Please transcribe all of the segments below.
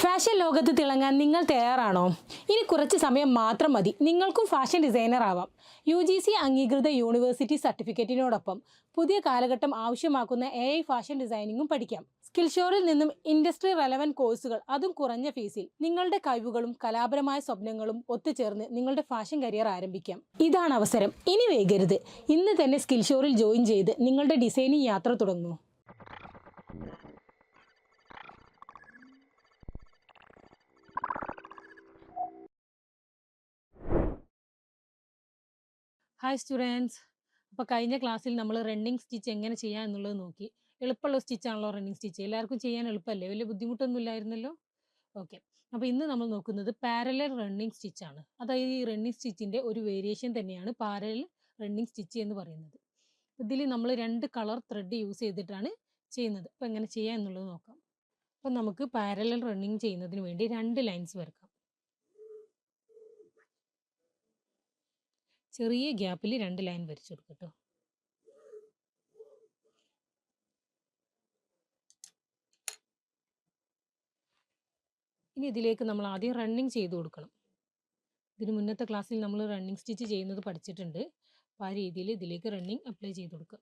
Fashion ലോകത്ത് തിളങ്ങാൻ നിങ്ങൾ തയ്യാറാണോ? ഇനി കുറച്ച് സമയം മാത്രം മതി നിങ്ങൾക്കും ഫാഷൻ ഡിസൈനർ ആവാം. UGC അംഗീകൃത യൂണിവേഴ്സിറ്റി സർട്ടിഫിക്കറ്റിനോടൊപ്പം പുതിയ കാലഘട്ടം ആവശ്യമാക്കുന്ന AI ഫാഷൻ ഡിസൈനിങ്ങും പഠിക്കാം. സ്കിൽഷോറിൽ നിന്നും ഇൻഡസ്ട്രി റെലവൻറ്റ് കോഴ്സുകൾ, അതും കുറഞ്ഞ ഫീസിൽ. നിങ്ങളുടെ കഴിവുകളും കലാപരമായ സ്വപ്നങ്ങളും ഒത്തുചേർന്ന് നിങ്ങളുടെ ഫാഷൻ കരിയർ ആരംഭിക്കാം. ഇതാണ് അവസരം. ഇനി വൈകരുത്. ഇന്ന് തന്നെ സ്കിൽഷോറിൽ ജോയിൻ ചെയ്ത് നിങ്ങളുടെ ഡിസൈനിങ് യാത്ര തുടങ്ങൂ. Hi students. അപ്പോൾ കഴിഞ്ഞ ക്ലാസ്സിൽ നമ്മൾ റണ്ണിങ് സ്റ്റിച്ച് എങ്ങനെ ചെയ്യാം എന്നുള്ളത് നോക്കി. എളുപ്പമുള്ള സ്റ്റിച്ചാണല്ലോ റണ്ണിങ് സ്റ്റിച്ച്. എല്ലാവർക്കും ചെയ്യാൻ എളുപ്പമല്ലേ? വലിയ ബുദ്ധിമുട്ടൊന്നും ഇല്ലായിരുന്നല്ലോ. ഓക്കെ. അപ്പോൾ ഇന്ന് നമ്മൾ നോക്കുന്നത് പാരലൽ റണ്ണിങ് സ്റ്റിച്ചാണ്. അതായത് ഈ റണ്ണിങ് സ്റ്റിച്ചിൻ്റെ ഒരു വേരിയേഷൻ തന്നെയാണ് പാരലൽ റണ്ണിങ് സ്റ്റിച്ച് എന്ന് പറയുന്നത്. ഇതിൽ നമ്മൾ 2 കളർ ത്രെഡ് യൂസ് ചെയ്തിട്ടാണ് ചെയ്യുന്നത്. അപ്പോൾ എങ്ങനെ ചെയ്യാം എന്നുള്ളത് നോക്കാം. അപ്പോൾ നമുക്ക് പാരലൽ റണ്ണിങ് ചെയ്യുന്നതിന് വേണ്ടി 2 ലൈൻസ് വരക്കാം. ചെറിയ ഗ്യാപ്പിൽ 2 ലൈൻ വരച്ചു കൊടുക്കട്ടോ. ഇനി ഇതിലേക്ക് നമ്മൾ ആദ്യം റണ്ണിങ് ചെയ്ത് കൊടുക്കണം. ഇതിന് മുന്നത്തെ ക്ലാസ്സിൽ നമ്മൾ റണ്ണിങ് സ്റ്റിച്ച് ചെയ്യുന്നത് പഠിച്ചിട്ടുണ്ട്. അപ്പോൾ ആ രീതിയിൽ ഇതിലേക്ക് റണ്ണിങ് അപ്ലൈ ചെയ്ത് കൊടുക്കുക.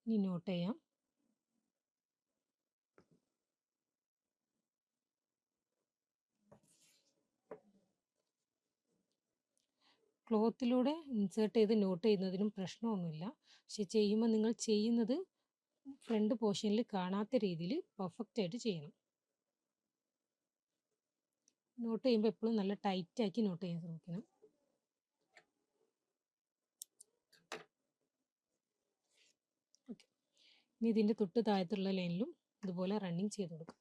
ഇനി നോട്ട് ചെയ്യാം. ക്ലോത്തിലൂടെ ഇൻസേർട്ട് ചെയ്ത് നോട്ട് ചെയ്യുന്നതിനും പ്രശ്നമൊന്നുമില്ല. പക്ഷെ ചെയ്യുമ്പോൾ നിങ്ങൾ ചെയ്യുന്നത് ഫ്രണ്ട് പോർഷനിൽ കാണാത്ത രീതിയിൽ പെർഫെക്റ്റ് ആയിട്ട് ചെയ്യണം. നോട്ട് ചെയ്യുമ്പോൾ എപ്പോഴും നല്ല ടൈറ്റാക്കി നോട്ട് ചെയ്യാൻ ശ്രമിക്കണം. ഓക്കെ. ഇനി ഇതിൻ്റെ തൊട്ട് താഴത്തുള്ള ലൈനിലും ഇതുപോലെ റണ്ണിങ് ചെയ്ത് കൊടുക്കും.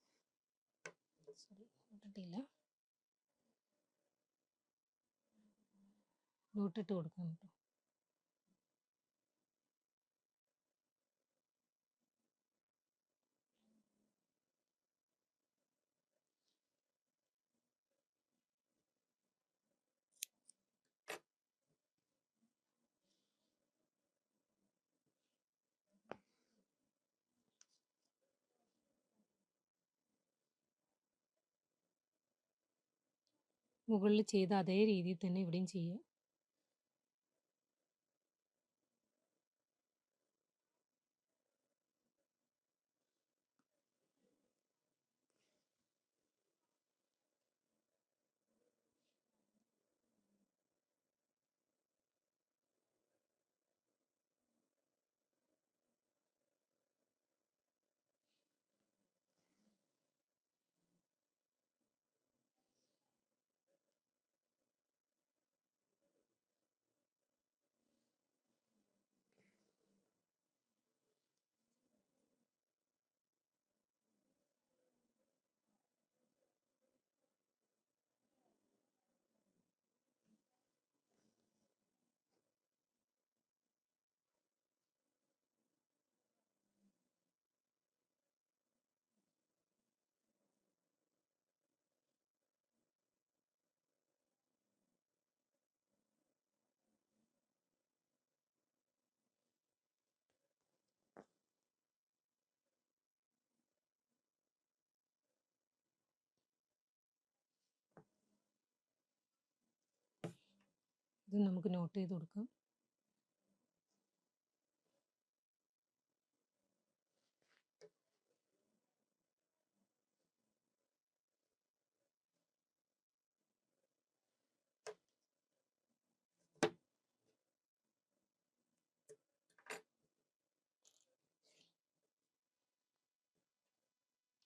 നോട്ടിട്ട് കൊടുക്കണം കേട്ടോ. മുകളിൽ ചെയ്ത അതേ രീതിയിൽ തന്നെ ഇവിടെയും ചെയ്യുക. ഇത് നമുക്ക് നോട്ട് ചെയ്ത് കൊടുക്കാം.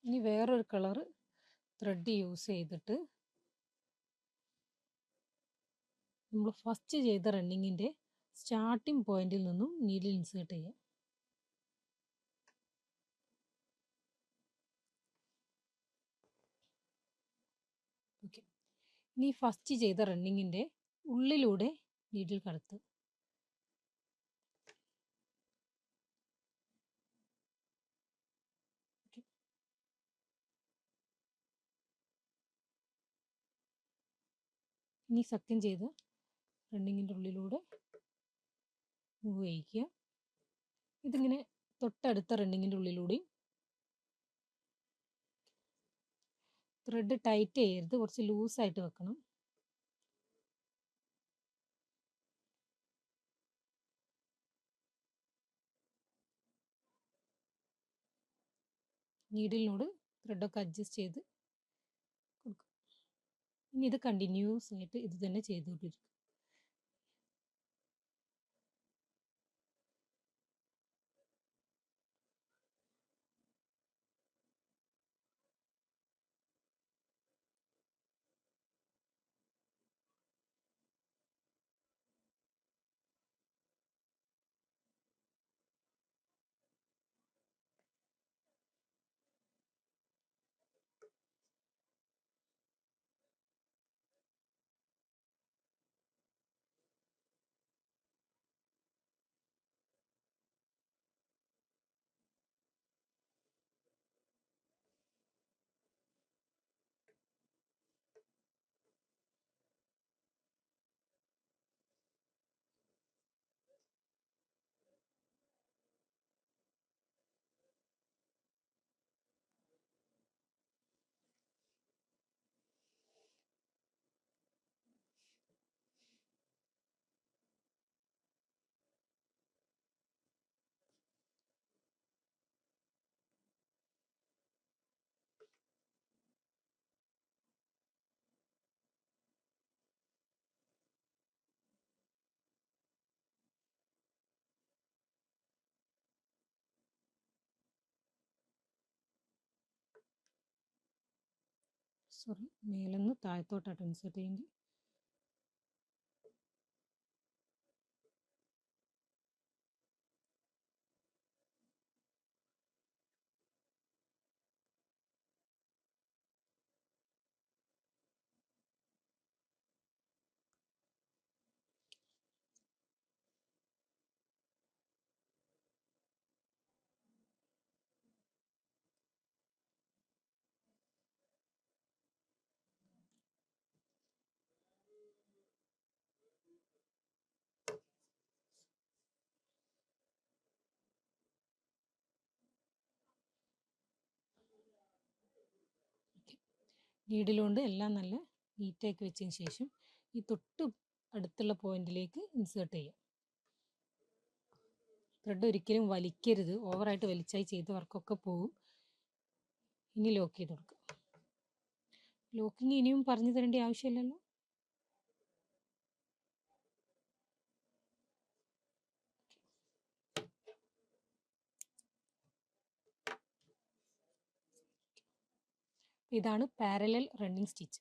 ഇനി വേറൊരു കളർ ത്രെഡ് യൂസ് ചെയ്തിട്ട് നമ്മൾ ഫസ്റ്റ് ചെയ്ത റണ്ണിങ്ങിൻ്റെ സ്റ്റാർട്ടിംഗ് പോയിന്റിൽ നിന്നും നീഡിൽ ഇൻസേർട്ട് ചെയ്യാം. ഓക്കെ, ഇനി ഫസ്റ്റ് ചെയ്ത റണ്ണിങ്ങിൻ്റെ ഉള്ളിലൂടെ നീഡിൽ കടത്തുക. ഇനി സെക്കൻഡ് ചെയ്ത് റണ്ണിങ്ങിൻ്റെ ഉള്ളിലൂടെ മൂവ് ചെയ്യിക്കുക. ഇതിങ്ങനെ തൊട്ടടുത്ത റണ്ണിങ്ങിൻ്റെ ഉള്ളിലൂടെയും. ത്രെഡ് ടൈറ്റ് ചെയ്യരുത്, കുറച്ച് ലൂസായിട്ട് വെക്കണം. നീഡിലിനോട് ത്രെഡൊക്കെ അഡ്ജസ്റ്റ് ചെയ്ത് കൊടുക്കുക. ഇനി ഇത് കണ്ടിന്യൂസ് ആയിട്ട് ഇത് തന്നെ ചെയ്തുകൊണ്ടിരിക്കും. സോറി, മേലെന്ന് താഴത്തോട്ടായിട്ട് ഇൻസേർട്ട് ചെയ്യേണ്ടി. നീഡിലുകൊണ്ട് എല്ലാം നല്ല നീറ്റാക്കി വെച്ചതിന് ശേഷം ഈ തൊട്ട് അടുത്തുള്ള പോയിന്റിലേക്ക് ഇൻസേർട്ട് ചെയ്യാം. ത്രെഡ് ഒരിക്കലും വലിക്കരുത്, ഓവറായിട്ട് വലിച്ചായി ചെയ്ത വർക്കൊക്കെ പോവും. ഇനി ലോക്ക് ചെയ്ത് കൊടുക്കുക. ലോക്കിങ് ഇനിയും പറഞ്ഞു തരേണ്ട ആവശ്യമില്ലല്ലോ. ഇതാണ് പാരലൽ റണ്ണിങ് സ്റ്റിച്ച്.